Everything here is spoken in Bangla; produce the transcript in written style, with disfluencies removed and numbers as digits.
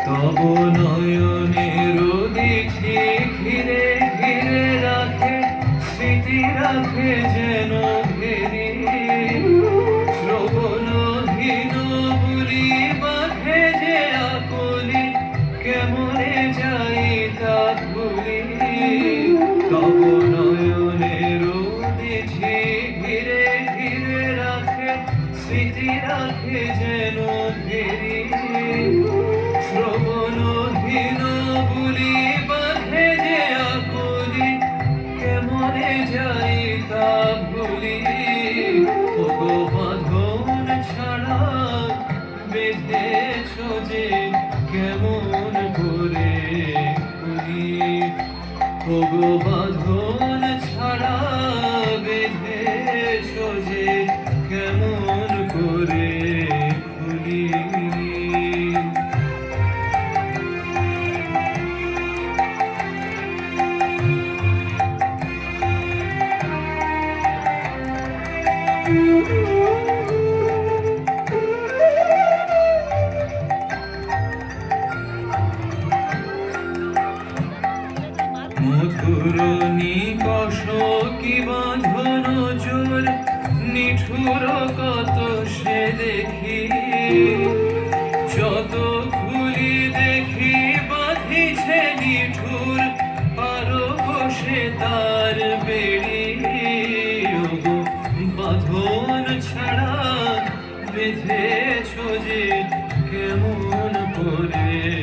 তব নয়নের দিকে ঘিরে ঘিরে রাখে স্মৃতি রাখে যেন ঘেরে শ্রবণহীন বুলি বাঁধে যে আকলি কেমনে যাই তা ভুলি তব নয়নের দিকে ঘিরে ঘিরে রাখে স্মৃতি রাখে যেন ঘেরে শ্রবণহীন বুলি বাঁধে যে আকলি কেমনে যাই তা ভুলি ওগো বাঁধন ছাড়া বেঁধেছ যে কেমন করে খুলি ওগো বাঁধন ছাড়া বেঁধেছ যে কেমন করে খুলি মধুর নিকষ কি বাঁধন জোর নিঠুর কত সে দেখি যত খুলি দেখি বাঁধিছে নিঠুর আরো বসে তার বেড়ি ওগো বাঁধন ছাড়া বেঁধেছ যে কেমন করে